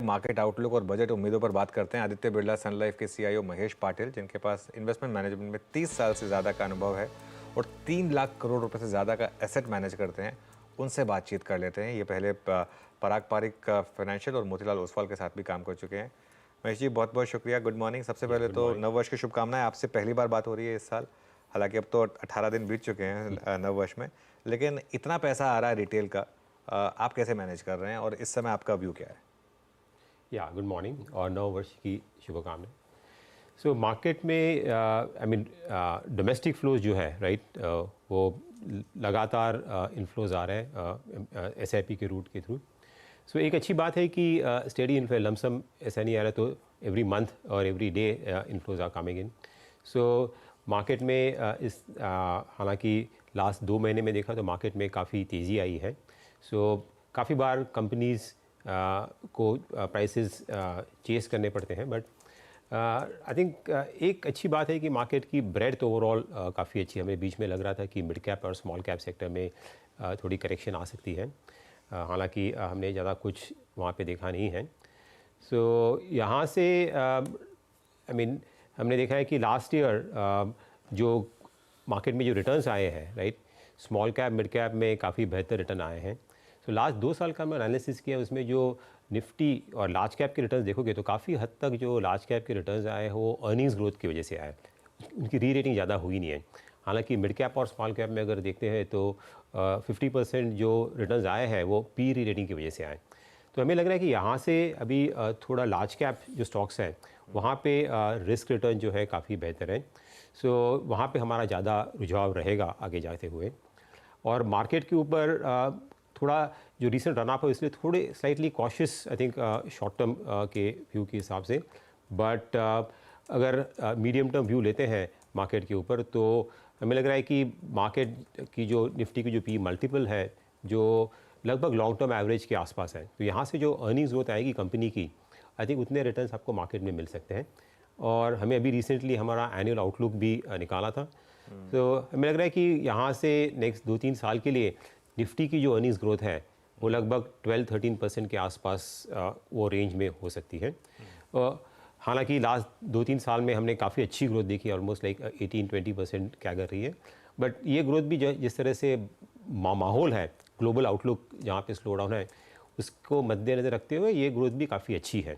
Market outlook और budget उम्मीदों पर बात करते हैं। आदित्य बिरला सन लाइफ के सीईओ महेश पाटिल, जिनके पास इन्वेस्टमेंट मैनेजमेंट में 30 साल से ज़्यादा का अनुभव है और 3 लाख करोड़ रुपए से ज़्यादा का एसेट मैनेज करते हैं, उनसे बातचीत कर लेते हैं। ये पहले पराग पारिक फाइनेंशियल और मोतीलाल ओसवाल के साथ भी काम कर चुके हैं। महेश जी, बहुत बहुत शुक्रिया। Good morning. सबसे पहले तो नववर्ष की शुभकामनाएं। आपसे पहली बार बात हो रही है इस साल, हालांकि अब तो 18 दिन बीत चुके हैं नववर्ष में, लेकिन इतना पैसा आ रहा है रिटेल का, आप कैसे मैनेज कर रहे हैं और इस समय आपका व्यू क्या है? गुड मॉर्निंग और नव वर्ष की शुभकामनाएं। सो मार्केट में आई मीन डोमेस्टिक फ्लोज जो है राइट वो लगातार इन्फ्लोज आ रहे हैं एसआईपी के रूट के थ्रू। सो एक अच्छी बात है कि स्टेडी इन्फ्लो लमसम ऐसा नहीं आ रहा, तो एवरी मंथ और every day inflows are coming in. So market में इस हालांकि लास्ट 2 महीने में देखा तो मार्केट में काफ़ी तेज़ी आई है। सो काफ़ी बार कंपनीज़ को प्राइसेस चेस करने पड़ते हैं, बट आई थिंक एक अच्छी बात है कि मार्केट की ब्रेड्थ ओवरऑल काफ़ी अच्छी है। हमें बीच में लग रहा था कि मिड कैप और स्मॉल कैप सेक्टर में थोड़ी करेक्शन आ सकती है, हालांकि हमने ज़्यादा कुछ वहाँ पे देखा नहीं है। सो यहाँ से आई मीन हमने देखा है कि लास्ट ईयर जो मार्केट में जो रिटर्न्स आए हैं right, small cap mid cap में काफ़ी बेहतर रिटर्न आए हैं। तो लास्ट 2 साल का मैं एनालिसिस किया, उसमें जो निफ्टी और लार्ज कैप के रिटर्न्स देखोगे तो काफ़ी हद तक जो लार्ज कैप के रिटर्न्स आए हैं वो अर्निंग्स ग्रोथ की वजह से आए, उनकी री रेटिंग ज़्यादा हुई नहीं है। हालांकि मिड कैप और स्मॉल कैप में अगर देखते हैं तो 50% जो रिटर्न्स आए हैं वो पी री रेटिंग की वजह से आए। तो हमें लग रहा है कि यहाँ से अभी थोड़ा लार्ज कैप जो स्टॉक्स हैं वहाँ पे रिस्क रिटर्न जो है काफ़ी बेहतर है। सो वहाँ पे हमारा ज़्यादा रुझाव रहेगा आगे जाते हुए। और मार्केट के ऊपर थोड़ा जो रिसेंट रन अप है इसलिए थोड़े slightly cautious I think short term के व्यू के हिसाब से, बट अगर मीडियम टर्म व्यू लेते हैं मार्केट के ऊपर तो हमें लग रहा है कि मार्केट की जो निफ्टी की जो पी मल्टीपल है जो लगभग लॉन्ग टर्म एवरेज के आसपास है, तो यहाँ से जो अर्निंग्स ग्रोथ आएगी कंपनी की, आई थिंक उतने रिटर्न्स आपको मार्केट में मिल सकते हैं। और हमें अभी रिसेंटली हमारा एनुअल आउटलुक भी निकाला था, तो हमें लग रहा है कि यहाँ से नेक्स्ट 2-3 साल के लिए निफ्टी की जो अर्निंग्स ग्रोथ है वो लगभग 12-13% के आसपास वो रेंज में हो सकती है। हालांकि लास्ट 2-3 साल में हमने काफ़ी अच्छी ग्रोथ देखी, ऑलमोस्ट लाइक 18-20% क्या कर रही है, बट ये ग्रोथ भी जिस तरह से माहौल है, ग्लोबल आउटलुक जहाँ पे स्लो डाउन है, उसको मद्देनज़र रखते हुए ये ग्रोथ भी काफ़ी अच्छी है।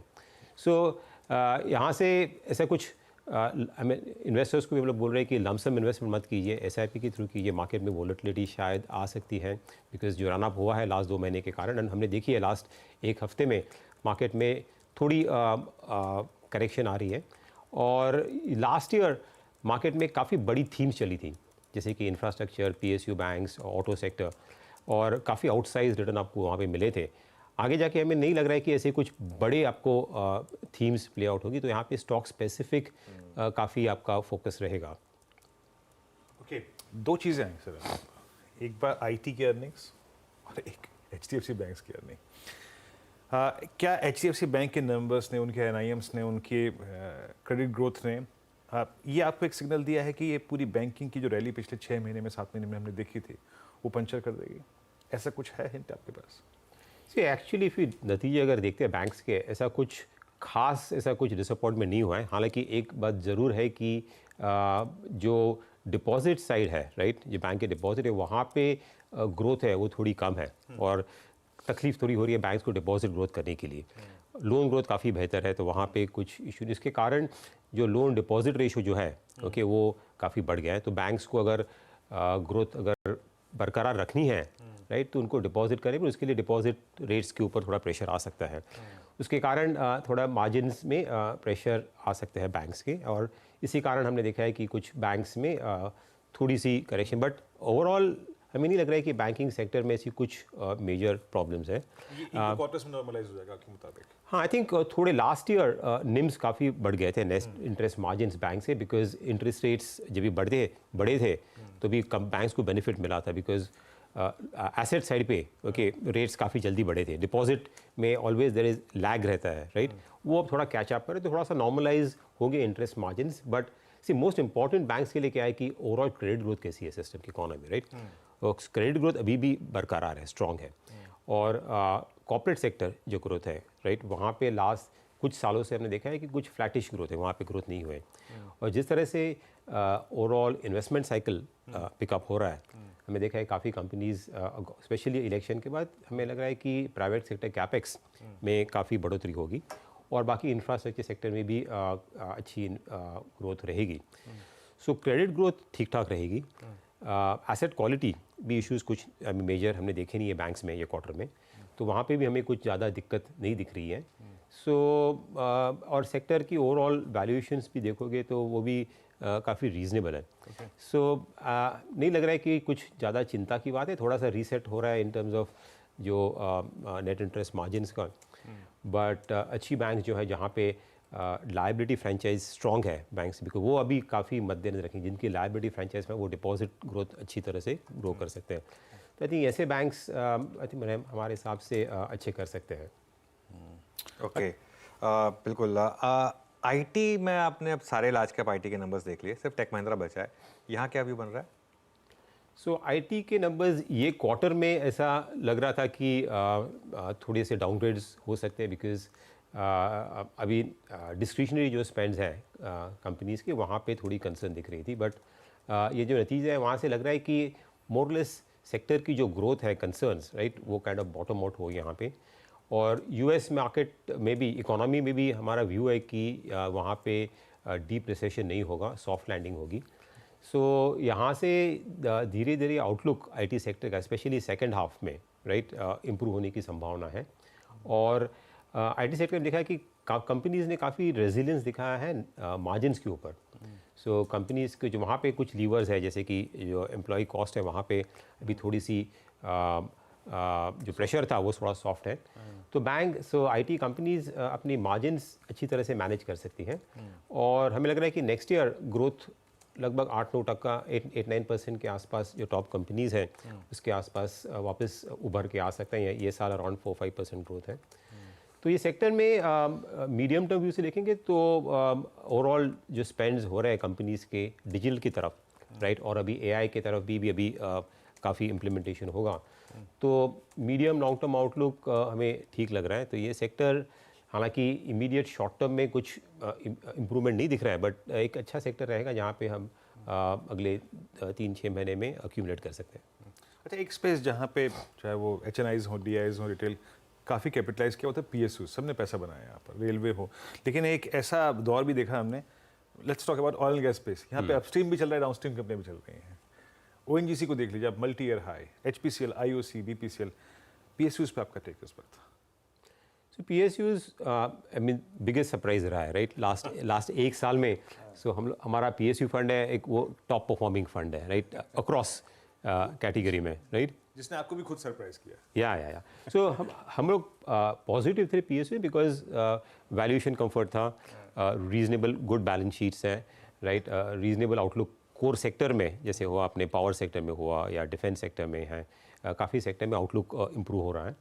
सो यहाँ से ऐसा कुछ हमें इन्वेस्टर्स को भी हम लोग बोल रहे हैं कि लमसम इन्वेस्टमेंट मत कीजिए, एसआईपी के थ्रू कीजिए। मार्केट में वोलेटिलिटी शायद आ सकती है बिकॉज जो रन अप हुआ है लास्ट 2 महीने के कारण, हमने देखी है लास्ट 1 हफ्ते में मार्केट में थोड़ी करेक्शन आ रही है। और लास्ट ईयर मार्केट में काफ़ी बड़ी थीम्स चली थी, जैसे कि infrastructure, PSU banks, auto sector, और काफ़ी आउटसाइज रिटर्न आपको वहाँ पे मिले थे। आगे जाके हमें नहीं लग रहा है कि ऐसे कुछ बड़े आपको थीम्स प्ले आउट होगी, तो यहाँ पे स्टॉक स्पेसिफिक काफ़ी आपका फोकस रहेगा। ओके, 2 चीज़ें हैं सर, एक बार आईटी के अर्निंग्स और एक एचडीएफसी बैंक की अर्निंग। क्या एचडीएफसी बैंक के नंबर्स ने, उनके एनआईएम्स ने, उनके क्रेडिट ग्रोथ ने ये आपको एक सिग्नल दिया है कि ये पूरी बैंकिंग की जो रैली पिछले 6 महीने में 7 महीने में हमने देखी थी वो पंचर कर देगी? ऐसा कुछ है हिंट आपके पास? एक्चुअली फिर नतीजे अगर देखते हैं बैंक्स के, ऐसा कुछ खास ऐसा कुछ डिसअपॉइंटमेंट नहीं हुआ है। हालांकि एक बात ज़रूर है कि जो डिपॉजिट साइड है राइट, जो बैंक के डिपॉजिट है वहाँ पे ग्रोथ है वो थोड़ी कम है और तकलीफ थोड़ी हो रही है बैंक्स को डिपॉजिट ग्रोथ करने के लिए। लोन ग्रोथ काफ़ी बेहतर है, तो वहाँ पे कुछ इशू, इसके कारण जो लोन डिपॉजिट रेशो जो है ओके वो काफ़ी बढ़ गया है। तो बैंक्स को अगर ग्रोथ अगर बरकरार रखनी है राइट, तो उनको डिपॉजिट करें, पर उसके लिए डिपॉजिट रेट्स के ऊपर थोड़ा प्रेशर आ सकता है। उसके कारण थोड़ा मार्जिन्स में प्रेशर आ सकते हैं बैंक्स के, और इसी कारण हमने देखा है कि कुछ बैंक्स में थोड़ी सी करेक्शन, बट ओवरऑल हमें नहीं लग रहा है कि बैंकिंग सेक्टर में ऐसी कुछ मेजर प्रॉब्लम्स है। क्वार्टर्स में नॉर्मलाइज हो जाएगा आपके मुताबिक? हाँ, आई थिंक थोड़े लास्ट ईयर निम्स काफ़ी बढ़ गए थे, नेट इंटरेस्ट मार्जिन्स बैंक से, बिकॉज इंटरेस्ट रेट्स जब भी बढ़े थे तो भी कम बैंक्स को बेनिफिट मिला था, बिकॉज एसेट साइड पे ओके रेट्स काफ़ी जल्दी बढ़े थे। डिपॉजिट में ऑलवेज देयर इज लैग रहता है राइट, वो अब थोड़ा कैच अप करे तो थोड़ा सा नॉर्मलाइज होंगे interest margins. But see most important banks के लिए क्या है कि ओवरऑल क्रेडिट ग्रोथ कैसी है सिस्टम की इकोनॉमी राइट, क्रेडिट ग्रोथ अभी भी बरकरार है, स्ट्रॉन्ग है, और कॉर्पोरेट सेक्टर जो ग्रोथ है, राइट, वहाँ पे लास्ट कुछ सालों से हमने देखा है कि कुछ फ्लैटिश ग्रोथ है, वहाँ पे ग्रोथ नहीं हुए। और जिस तरह से ओवरऑल इन्वेस्टमेंट साइकिल पिकअप हो रहा है, हमें देखा है काफ़ी कंपनीज, स्पेशली इलेक्शन के बाद हमें लग रहा है कि प्राइवेट सेक्टर कैपेक्स में काफ़ी बढ़ोतरी होगी और बाकी इंफ्रास्ट्रक्चर सेक्टर में भी अच्छी ग्रोथ रहेगी। सो क्रेडिट ग्रोथ ठीक ठाक रहेगी। एसेट क्वालिटी भी इश्यूज़ कुछ मेजर हमने देखे नहीं है बैंक्स में ये क्वार्टर में, तो वहाँ पे भी हमें कुछ ज़्यादा दिक्कत नहीं दिख रही है। सो और सेक्टर की ओवरऑल वैल्यूएशंस भी देखोगे तो वो भी काफ़ी रीज़नेबल है। सो नहीं लग रहा है कि कुछ ज़्यादा चिंता की बात है, थोड़ा सा रीसेट हो रहा है इन टर्म्स ऑफ जो नेट इंटरेस्ट मार्जिन्स का, बट अच्छी बैंक जो है जहाँ पे लाइबिलिटी फ्रेंचाइज स्ट्रॉन्ग है बैंक्स, बिकॉज वो अभी काफ़ी मद्देनजर रखें, जिनकी लाइबिलिटी फ्रेंचाइज में वो डिपॉजिट ग्रोथ अच्छी तरह से ग्रो कर सकते हैं। तो आई थिंक ऐसे बैंक्स आई थिंक हमारे हिसाब से अच्छे कर सकते हैं। ओके, बिल्कुल। आईटी में आपने अब सारे लार्ज कैप आईटी के नंबर्स देख लिए, सिर्फ टेक महिंद्रा बचा है, यहाँ क्या व्यू बन रहा है? सो आईटी के नंबर्स ये क्वार्टर में ऐसा लग रहा था कि थोड़े से डाउनग्रेड्स हो सकते हैं, बिकॉज अभी डिस्क्रिशनरी जो स्पेंड्स हैं कंपनीज़ के, वहाँ पे थोड़ी कंसर्न दिख रही थी, बट ये जो नतीजा है वहाँ से लग रहा है कि मोरलेस सेक्टर की जो ग्रोथ है, कंसर्न्स, राइट, वो काइंड ऑफ बॉटम आउट हो यहाँ पे। और यूएस मार्केट में भी, इकोनॉमी में भी हमारा व्यू है कि वहाँ पे डीप रिसेशन नहीं होगा, सॉफ्ट लैंडिंग होगी। सो यहाँ से धीरे धीरे आउटलुक आईटी सेक्टर का, स्पेशली सेकंड हाफ में, राइट, इम्प्रूव होने की संभावना है। और आईटी सेक्टर में देखा है कि कंपनीज़ ने काफ़ी रेजिलियंस दिखाया है मार्जिन्स के ऊपर। सो कंपनीज़ के जो वहाँ पे कुछ लीवर्स है, जैसे कि जो एम्प्लॉय कॉस्ट है, वहाँ पे अभी थोड़ी सी जो प्रेशर था वो थोड़ा सॉफ्ट है। तो आईटी कंपनीज़ अपनी मार्जिन्स अच्छी तरह से मैनेज कर सकती हैं। और हमें लग रहा है कि नेक्स्ट ईयर ग्रोथ लगभग 8-9%, 8-9% के आसपास जो टॉप कंपनीज़ हैं उसके आसपास वापस उभर के आ सकते हैं। ये साल अराउंड 4-5% ग्रोथ है। तो ये सेक्टर में मीडियम टर्म व्यू से देखेंगे तो ओवरऑल जो स्पेंड्स हो रहे हैं कंपनीज़ के डिजिटल की तरफ, राइट, और अभी एआई की तरफ भी अभी काफ़ी इम्प्लीमेंटेशन होगा, तो मीडियम लॉन्ग टर्म आउटलुक हमें ठीक लग रहा है। तो ये सेक्टर हालांकि इमीडिएट शॉर्ट टर्म में कुछ इम्प्रूवमेंट नहीं दिख रहा है, बट एक अच्छा सेक्टर रहेगा जहाँ पे हम अगले 3-6 महीने में अक्यूमुलेट कर सकते हैं। अच्छा, एक स्पेस जहाँ पे चाहे वो एचएनआईज हो, डीआईज हो, रिटेल काफ़ी कैपिटलाइज किया होता है, पीएसयू सबने पैसा बनाया यहाँ पर, रेलवे हो, लेकिन एक ऐसा दौर भी देखा हमने, let's talk about oil and gas space, यहाँ पे अपस्ट्रीम भी चल रहा है, डाउनस्ट्रीम कंपनी भी चल रही हैं। ओएनजीसी को देख लीजिए आप, multi year high, HPCL, IOC, BPCL, PSUs पे आपका टेक इस वक्त? So PSUs I mean biggest surprise रहा है, राइट, लास्ट एक साल में। सो हमारा पीएसयू फंड है एक वो टॉप परफॉर्मिंग फंड है, राइट, अक्रॉस कैटेगरी में, राइट, जिसने आपको भी खुद सरप्राइज किया। या सो हम लोग पॉजिटिव थे पीएसयू बिकॉज वैल्यूएशन कंफर्ट था, रीजनेबल गुड बैलेंस शीट्स हैं, right, reasonable outlook core sector में, जैसे हुआ अपने पावर सेक्टर में हुआ या डिफेंस सेक्टर में है, काफ़ी सेक्टर में आउटलुक इम्प्रूव हो रहा है।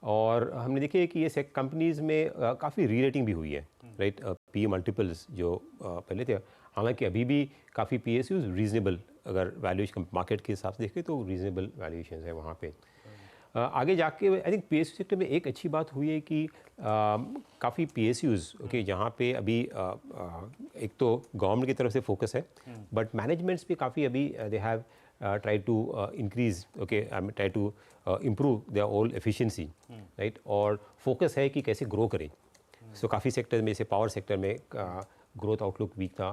और हमने देखिए कि ये कंपनीज़ में काफ़ी री रेटिंग भी हुई है, राइट, पी मल्टीपल्स जो पहले थे, हालांकि अभी भी काफ़ी पीएसयूज रीजनेबल, अगर वैल्यूएशन मार्केट के हिसाब से देखें तो रीजनेबल वैल्यूएशन है वहाँ पे। आगे जाके आई थिंक पीएसयू सेक्टर में एक अच्छी बात हुई है कि काफ़ी पीएसयूज ओके जहाँ पे अभी एक तो गवर्नमेंट की तरफ से फोकस है, बट मैनेजमेंट्स भी काफ़ी अभी they have try to increase, okay, try to improve their whole efficiency, right, और फोकस है कि कैसे ग्रो करें। सो काफ़ी सेक्टर में, जैसे पावर सेक्टर में ग्रोथ आउटलुक वीक था,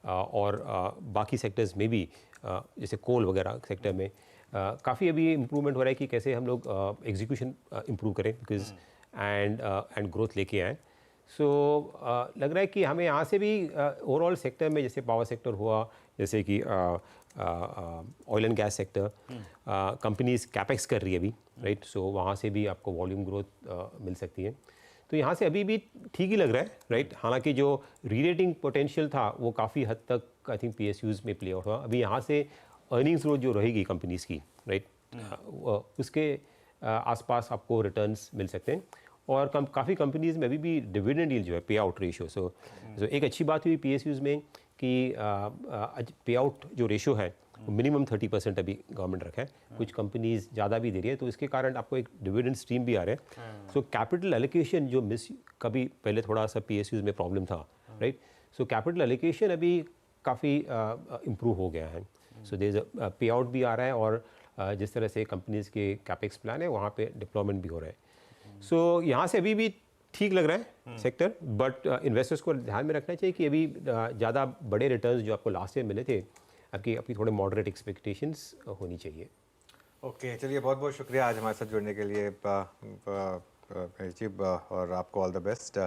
और बाकी सेक्टर्स में भी जैसे कोल वगैरह सेक्टर में काफ़ी अभी इम्प्रूवमेंट हो रहा है कि कैसे हम लोग एग्जीक्यूशन इम्प्रूव करें बिकॉज एंड ग्रोथ लेके आएँ। सो लग रहा है कि हमें यहाँ से भी ओवरऑल सेक्टर में, जैसे पावर सेक्टर हुआ, जैसे कि oil and gas sector, companies capex कर रही है अभी, राइट, सो वहाँ से भी आपको वॉल्यूम ग्रोथ मिल सकती है। तो यहाँ से अभी भी ठीक ही लग रहा है, राइट, हालांकि जो रीरेटिंग पोटेंशियल था वो काफ़ी हद तक आई थिंक पीएसयूज में प्ले आउट हुआ। अभी यहाँ से अर्निंग्स ग्रोथ जो रहेगी कंपनीज़ की, राइट, उसके आसपास आपको रिटर्न्स मिल सकते हैं। और काफ़ी कंपनीज़ में अभी भी डिविडेंड यील्ड जो है, पे आउट रेशियो, सो एक अच्छी बात हुई पीएसयूज में कि पे आउट जो रेशियो है मिनिमम 30% अभी गवर्नमेंट रखा है, कुछ कंपनीज ज़्यादा भी दे रही है, तो इसके कारण आपको एक डिविडेंड स्ट्रीम भी आ रहा है। सो कैपिटल एलोकेशन जो मिस कभी पहले थोड़ा सा PSUs में प्रॉब्लम था, राइट, सो कैपिटल एलोकेशन अभी काफ़ी इम्प्रूव हो गया है। सो देयर इज अ पे आउट भी आ रहा है, और जिस तरह से कंपनीज के कैपेक्स प्लान है वहाँ पे डिप्लॉयमेंट भी हो रहा है। सो यहाँ से अभी भी ठीक लग रहा है सेक्टर, बट इन्वेस्टर्स को ध्यान में रखना चाहिए कि अभी ज़्यादा बड़े रिटर्न्स जो आपको लास्ट ईयर मिले थे, आपकी थोड़े मॉडरेट एक्सपेक्टेशंस होनी चाहिए। ओके, चलिए बहुत बहुत शुक्रिया आज हमारे साथ जुड़ने के लिए महेश जी, और आपको ऑल द बेस्ट।